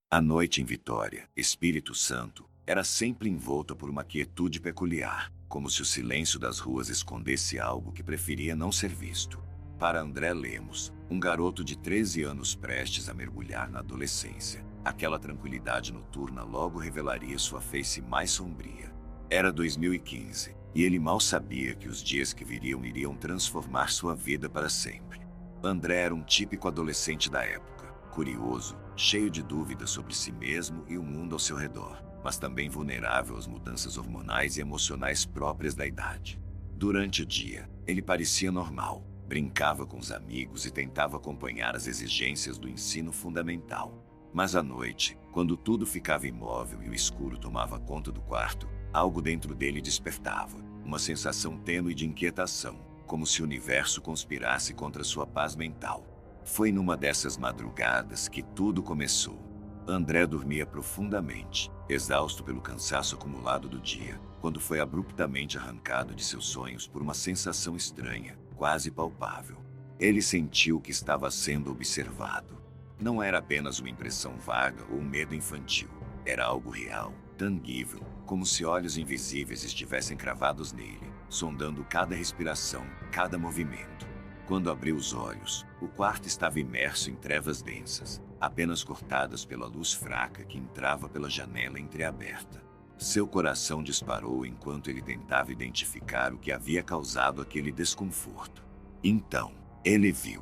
A noite em Vitória, Espírito Santo, era sempre envolta por uma quietude peculiar, como se o silêncio das ruas escondesse algo que preferia não ser visto. Para André Lemos, um garoto de 13 anos prestes a mergulhar na adolescência, aquela tranquilidade noturna logo revelaria sua face mais sombria. Era 2015, e ele mal sabia que os dias que viriam iriam transformar sua vida para sempre. André era um típico adolescente da época, curioso, cheio de dúvidas sobre si mesmo e o mundo ao seu redor, mas também vulnerável às mudanças hormonais e emocionais próprias da idade. Durante o dia, ele parecia normal, brincava com os amigos e tentava acompanhar as exigências do ensino fundamental. Mas à noite, quando tudo ficava imóvel e o escuro tomava conta do quarto, algo dentro dele despertava, uma sensação tênue de inquietação, como se o universo conspirasse contra sua paz mental. Foi numa dessas madrugadas que tudo começou. André dormia profundamente, exausto pelo cansaço acumulado do dia, quando foi abruptamente arrancado de seus sonhos por uma sensação estranha, quase palpável. Ele sentiu que estava sendo observado. Não era apenas uma impressão vaga ou um medo infantil. Era algo real, tangível, como se olhos invisíveis estivessem cravados nele, sondando cada respiração, cada movimento. Quando abriu os olhos, o quarto estava imerso em trevas densas, apenas cortadas pela luz fraca que entrava pela janela entreaberta. Seu coração disparou enquanto ele tentava identificar o que havia causado aquele desconforto. Então, ele viu.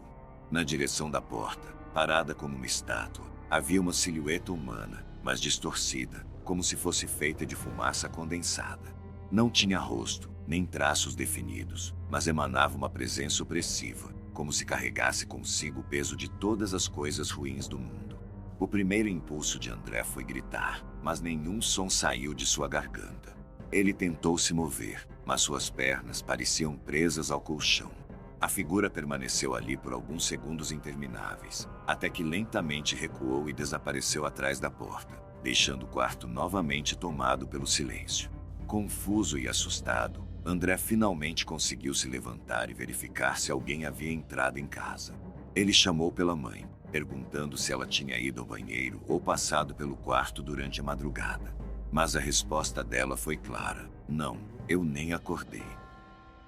Na direção da porta, parada como uma estátua, havia uma silhueta humana, mas distorcida, como se fosse feita de fumaça condensada. Não tinha rosto, nem traços definidos, mas emanava uma presença opressiva, como se carregasse consigo o peso de todas as coisas ruins do mundo. O primeiro impulso de André foi gritar, mas nenhum som saiu de sua garganta. Ele tentou se mover, mas suas pernas pareciam presas ao colchão. A figura permaneceu ali por alguns segundos intermináveis, até que lentamente recuou e desapareceu atrás da porta, deixando o quarto novamente tomado pelo silêncio. Confuso e assustado, André finalmente conseguiu se levantar e verificar se alguém havia entrado em casa. Ele chamou pela mãe, perguntando se ela tinha ido ao banheiro ou passado pelo quarto durante a madrugada. Mas a resposta dela foi clara: não, eu nem acordei.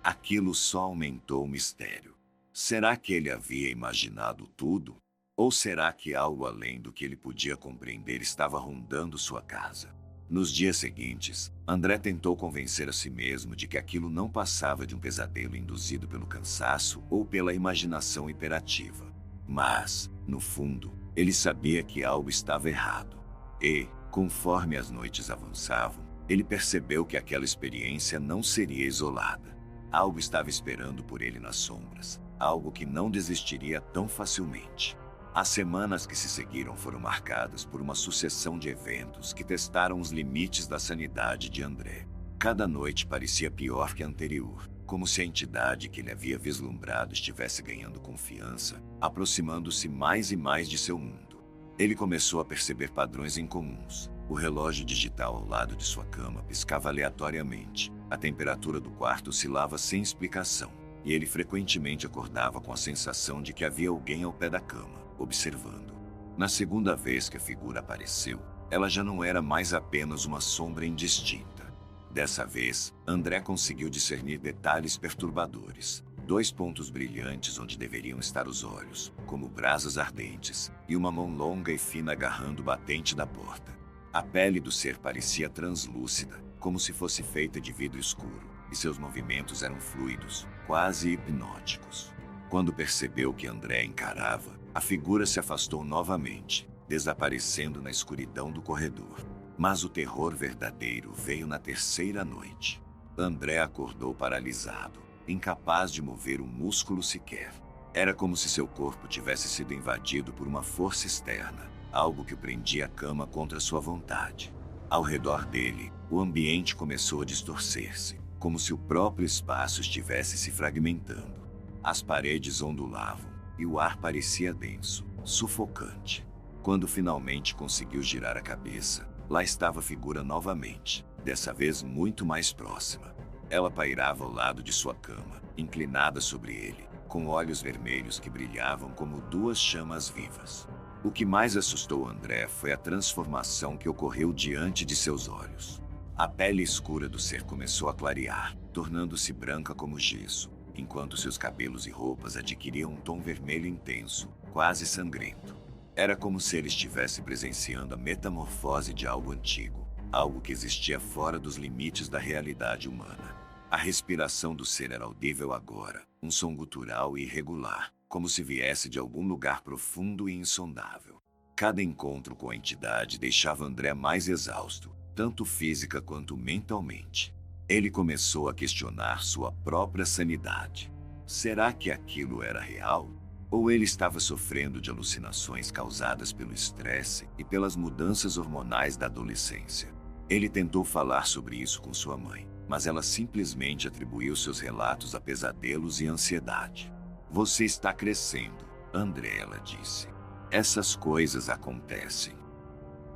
Aquilo só aumentou o mistério. Será que ele havia imaginado tudo? Ou será que algo além do que ele podia compreender estava rondando sua casa? Nos dias seguintes, André tentou convencer a si mesmo de que aquilo não passava de um pesadelo induzido pelo cansaço ou pela imaginação hiperativa. Mas, no fundo, ele sabia que algo estava errado. E, conforme as noites avançavam, ele percebeu que aquela experiência não seria isolada. Algo estava esperando por ele nas sombras, algo que não desistiria tão facilmente. As semanas que se seguiram foram marcadas por uma sucessão de eventos que testaram os limites da sanidade de André. Cada noite parecia pior que a anterior, como se a entidade que ele havia vislumbrado estivesse ganhando confiança, aproximando-se mais e mais de seu mundo. Ele começou a perceber padrões incomuns. O relógio digital ao lado de sua cama piscava aleatoriamente. A temperatura do quarto oscilava sem explicação, e ele frequentemente acordava com a sensação de que havia alguém ao pé da cama, observando. Na segunda vez que a figura apareceu, ela já não era mais apenas uma sombra indistinta. Dessa vez, André conseguiu discernir detalhes perturbadores. 2 pontos brilhantes onde deveriam estar os olhos, como brasas ardentes, e uma mão longa e fina agarrando o batente da porta. A pele do ser parecia translúcida, como se fosse feita de vidro escuro, e seus movimentos eram fluidos, quase hipnóticos. Quando percebeu que André encarava, a figura se afastou novamente, desaparecendo na escuridão do corredor. Mas o terror verdadeiro veio na terceira noite. André acordou paralisado, incapaz de mover um músculo sequer. Era como se seu corpo tivesse sido invadido por uma força externa, algo que o prendia à cama contra sua vontade. Ao redor dele, o ambiente começou a distorcer-se, como se o próprio espaço estivesse se fragmentando. As paredes ondulavam, e o ar parecia denso, sufocante. Quando finalmente conseguiu girar a cabeça, lá estava a figura novamente, dessa vez muito mais próxima. Ela pairava ao lado de sua cama, inclinada sobre ele, com olhos vermelhos que brilhavam como 2 chamas vivas. O que mais assustou André foi a transformação que ocorreu diante de seus olhos. A pele escura do ser começou a clarear, tornando-se branca como gesso, enquanto seus cabelos e roupas adquiriam um tom vermelho intenso, quase sangrento. Era como se ele estivesse presenciando a metamorfose de algo antigo, algo que existia fora dos limites da realidade humana. A respiração do ser era audível agora, um som gutural e irregular, como se viesse de algum lugar profundo e insondável. Cada encontro com a entidade deixava André mais exausto, tanto física quanto mentalmente. Ele começou a questionar sua própria sanidade. Será que aquilo era real? Ou ele estava sofrendo de alucinações causadas pelo estresse e pelas mudanças hormonais da adolescência? Ele tentou falar sobre isso com sua mãe, mas ela simplesmente atribuiu seus relatos a pesadelos e ansiedade. Você está crescendo, André, ela disse. Essas coisas acontecem.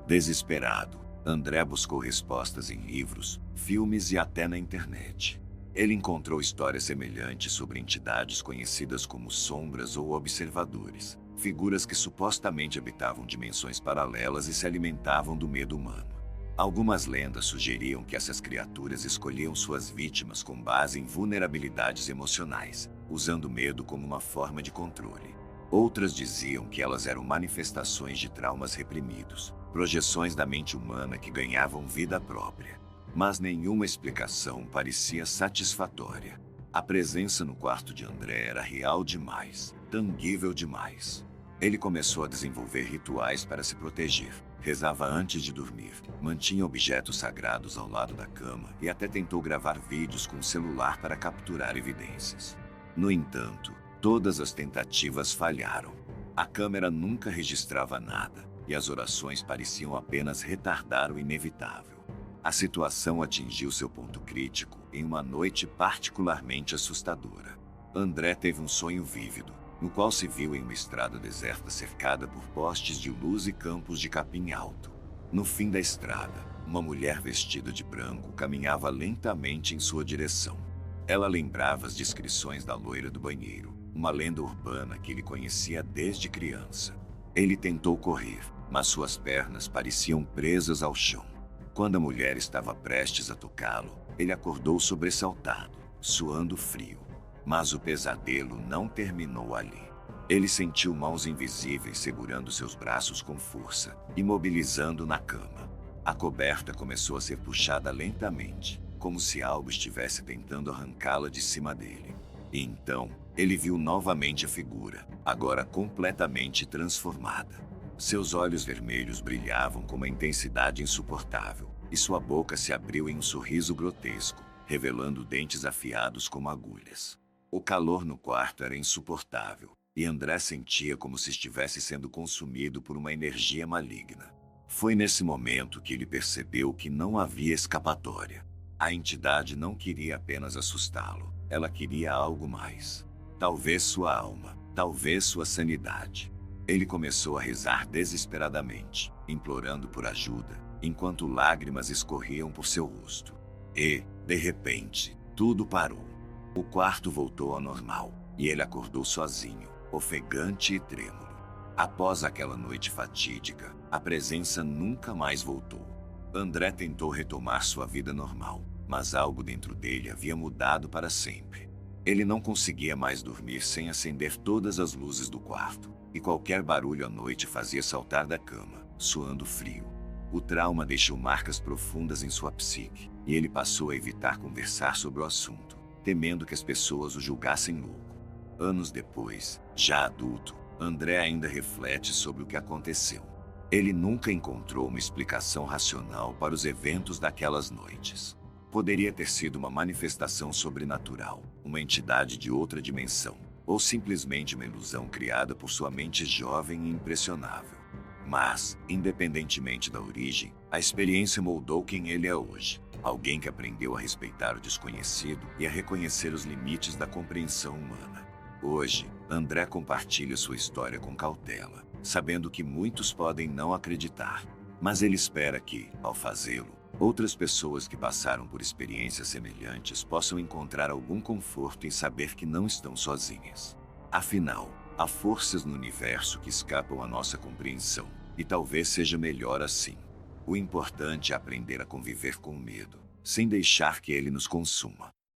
Desesperado, André buscou respostas em livros, filmes e até na internet. Ele encontrou histórias semelhantes sobre entidades conhecidas como sombras ou observadores, figuras que supostamente habitavam dimensões paralelas e se alimentavam do medo humano. Algumas lendas sugeriam que essas criaturas escolhiam suas vítimas com base em vulnerabilidades emocionais, usando o medo como uma forma de controle. Outras diziam que elas eram manifestações de traumas reprimidos, projeções da mente humana que ganhavam vida própria. Mas nenhuma explicação parecia satisfatória. A presença no quarto de André era real demais, tangível demais. Ele começou a desenvolver rituais para se proteger. Rezava antes de dormir, mantinha objetos sagrados ao lado da cama e até tentou gravar vídeos com o celular para capturar evidências. No entanto, todas as tentativas falharam. A câmera nunca registrava nada e as orações pareciam apenas retardar o inevitável. A situação atingiu seu ponto crítico em uma noite particularmente assustadora. André teve um sonho vívido, no qual se viu em uma estrada deserta cercada por postes de luz e campos de capim alto. No fim da estrada, uma mulher vestida de branco caminhava lentamente em sua direção. Ela lembrava as descrições da loira do banheiro, uma lenda urbana que ele conhecia desde criança. Ele tentou correr, mas suas pernas pareciam presas ao chão. Quando a mulher estava prestes a tocá-lo, ele acordou sobressaltado, suando frio. Mas o pesadelo não terminou ali. Ele sentiu mãos invisíveis segurando seus braços com força, imobilizando na cama. A coberta começou a ser puxada lentamente, como se algo estivesse tentando arrancá-la de cima dele. E então, ele viu novamente a figura, agora completamente transformada. Seus olhos vermelhos brilhavam com uma intensidade insuportável, e sua boca se abriu em um sorriso grotesco, revelando dentes afiados como agulhas. O calor no quarto era insuportável, e André sentia como se estivesse sendo consumido por uma energia maligna. Foi nesse momento que ele percebeu que não havia escapatória. A entidade não queria apenas assustá-lo, ela queria algo mais. Talvez sua alma, talvez sua sanidade. Ele começou a rezar desesperadamente, implorando por ajuda, enquanto lágrimas escorriam por seu rosto. E, de repente, tudo parou. O quarto voltou ao normal, e ele acordou sozinho, ofegante e trêmulo. Após aquela noite fatídica, a presença nunca mais voltou. André tentou retomar sua vida normal, mas algo dentro dele havia mudado para sempre. Ele não conseguia mais dormir sem acender todas as luzes do quarto, e qualquer barulho à noite fazia saltar da cama, suando frio. O trauma deixou marcas profundas em sua psique, e ele passou a evitar conversar sobre o assunto, temendo que as pessoas o julgassem louco. Anos depois, já adulto, André ainda reflete sobre o que aconteceu. Ele nunca encontrou uma explicação racional para os eventos daquelas noites. Poderia ter sido uma manifestação sobrenatural, uma entidade de outra dimensão, ou simplesmente uma ilusão criada por sua mente jovem e impressionável. Mas, independentemente da origem, a experiência moldou quem ele é hoje. Alguém que aprendeu a respeitar o desconhecido e a reconhecer os limites da compreensão humana. Hoje, André compartilha sua história com cautela, sabendo que muitos podem não acreditar. Mas ele espera que, ao fazê-lo, outras pessoas que passaram por experiências semelhantes possam encontrar algum conforto em saber que não estão sozinhas. Afinal, Há forças no universo que escapam à nossa compreensão, e talvez seja melhor assim. O importante é aprender a conviver com o medo, sem deixar que ele nos consuma.